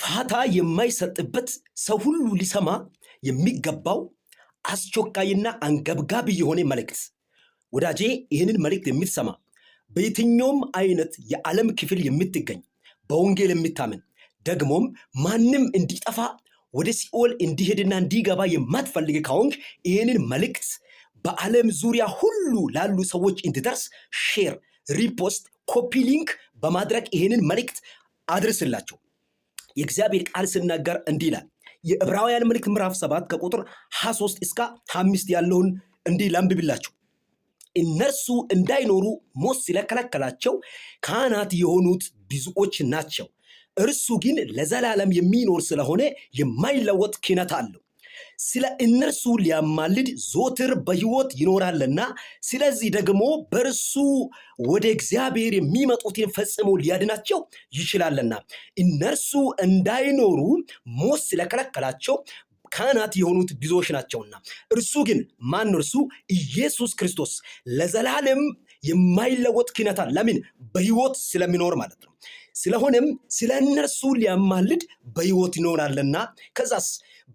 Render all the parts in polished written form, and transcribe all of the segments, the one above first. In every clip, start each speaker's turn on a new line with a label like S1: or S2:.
S1: ፋታ የማይሰጥበት ሰው ሁሉ ሊሰማ የሚገባው አስቸኳይና አንገብጋቢ የሆነ መልእክት። ወዳጄ ይህንን መልእክት የምትሰማ በየትኛውም አይነት የዓለም ክፍል የምትገኝ በወንጌል የምታምን ደግሞም ማንም እንዲጠፋ ወደ ሲኦል እንዲሄድና እንዲገባ የማትፈልግ ከሆንክ ይህንን መልእክት በዓለም ዙሪያ ሁሉ ላሉ ሰዎች እንዲደርስ ሼር፣ ሪፖስት፣ ኮፒ ሊንክ በማድረግ ይህንን መልእክት አድርስላቸው። የእግዚአብሔር ቃል ሲናገር እንዲህ ይላል። የዕብራውያን መልእክት ምዕራፍ 7 ከቁጥር 23 እስከ 25 ያለውን እንዲህ ላንብብላችሁ። እነርሱ እንዳይኖሩ ሞት ስለከለከላቸው ካህናት የሆኑት ብዙዎች ናቸው። እርሱ ግን ለዘላለም የሚኖር ስለሆነ የማይለወጥ ክህነት አለው። ስለ እነርሱ ሊያማልድ ዘወትር በሕይወት ይኖራልና፣ ስለዚህ ደግሞ በእርሱ ወደ እግዚአብሔር የሚመጡትን ፈጽሞ ሊያድናቸው ይችላልና። እነርሱ እንዳይኖሩ ሞት ስለከለከላቸው ካህናት የሆኑት ብዙዎች ናቸውና፣ እርሱ ግን ማን? እርሱ ኢየሱስ ክርስቶስ ለዘላለም የማይለወጥ ክህነት አለ። ለምን? በሕይወት ስለሚኖር ማለት ነው። ስለሆነም ስለ እነርሱ ሊያማልድ በሕይወት ይኖራልና፣ ከዛስ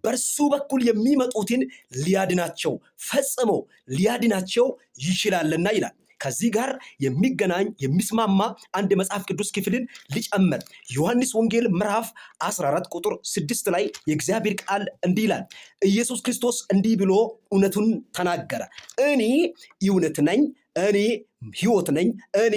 S1: በእርሱ በኩል የሚመጡትን ሊያድናቸው ፈጽሞ ሊያድናቸው ይችላልና ይላል። ከዚህ ጋር የሚገናኝ የሚስማማ አንድ መጽሐፍ ቅዱስ ክፍልን ልጨምር። ዮሐንስ ወንጌል ምዕራፍ 14 ቁጥር 6 ላይ የእግዚአብሔር ቃል እንዲህ ይላል። ኢየሱስ ክርስቶስ እንዲህ ብሎ እውነቱን ተናገረ። እኔ እውነት ነኝ፣ እኔ ሕይወት ነኝ፣ እኔ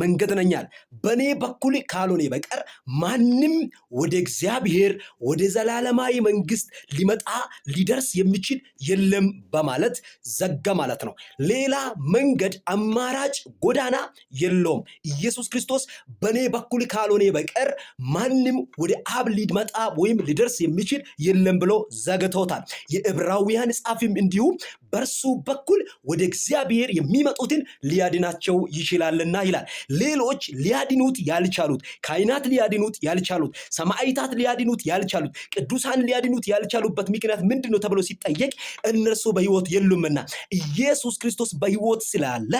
S1: መንገድ ነኝ አለ። በእኔ በኩል ካልሆነ በቀር ማንም ወደ እግዚአብሔር ወደ ዘላለማዊ መንግስት ሊመጣ ሊደርስ የሚችል የለም በማለት ዘጋ ማለት ነው። ሌላ መንገድ አማራጭ ጎዳና የለውም። ኢየሱስ ክርስቶስ በእኔ በኩል ካልሆነ በቀር ማንም ወደ አብ ሊመጣ ወይም ሊደርስ የሚችል የለም ብሎ ዘግቶታል። የዕብራውያን ጻፊም እንዲሁም በእርሱ በኩል ወደ እግዚአብሔር የሚመጡትን ሊያድናቸው ይችላልና ይላል። ሌሎች ሊያድኑት ያልቻሉት፣ ካህናት ሊያድኑት ያልቻሉት፣ ሰማዕታት ሊያድኑት ያልቻሉት፣ ቅዱሳን ሊያድኑት ያልቻሉበት ምክንያት ምንድን ነው ተብሎ ሲጠየቅ እነርሱ በሕይወት የሉምና፣ ኢየሱስ ክርስቶስ በሕይወት ስላለ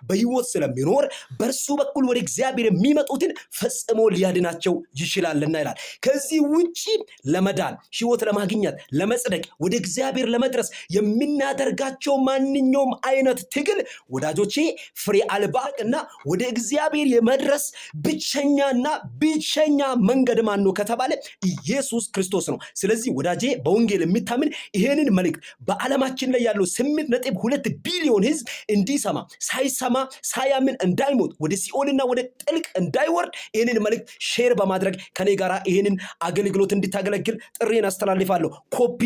S1: በሕይወት ስለሚኖር በእርሱ በኩል ወደ እግዚአብሔር የሚመጡትን ፈጽሞ ሊያድናቸው ይችላልና ይላል። ከዚህ ውጪ ለመዳን ሕይወት ለማግኘት ለመጽደቅ ወደ እግዚአብሔር ለመድረስ የምናደርጋቸው ማንኛውም አይነት ትግል ወዳጆቼ ፍሬ አልባ እና ወደ እግዚአብሔር የመድረስ ብቸኛና ብቸኛ መንገድ ማን ነው ከተባለ ኢየሱስ ክርስቶስ ነው። ስለዚህ ወዳጄ በወንጌል የሚታምን ይሄንን መልእክት በዓለማችን ላይ ያለው 8.2 ቢሊዮን ህዝብ እንዲሰማ ሳይሰማ ሳያምን እንዳይሞት ወደ ሲኦልና ወደ ጥልቅ እንዳይወርድ ይሄንን መልእክት ሼር በማድረግ ከኔ ጋር ይሄንን አገልግሎት እንድታገለግል ጥሪን አስተላልፋለሁ። ኮፒ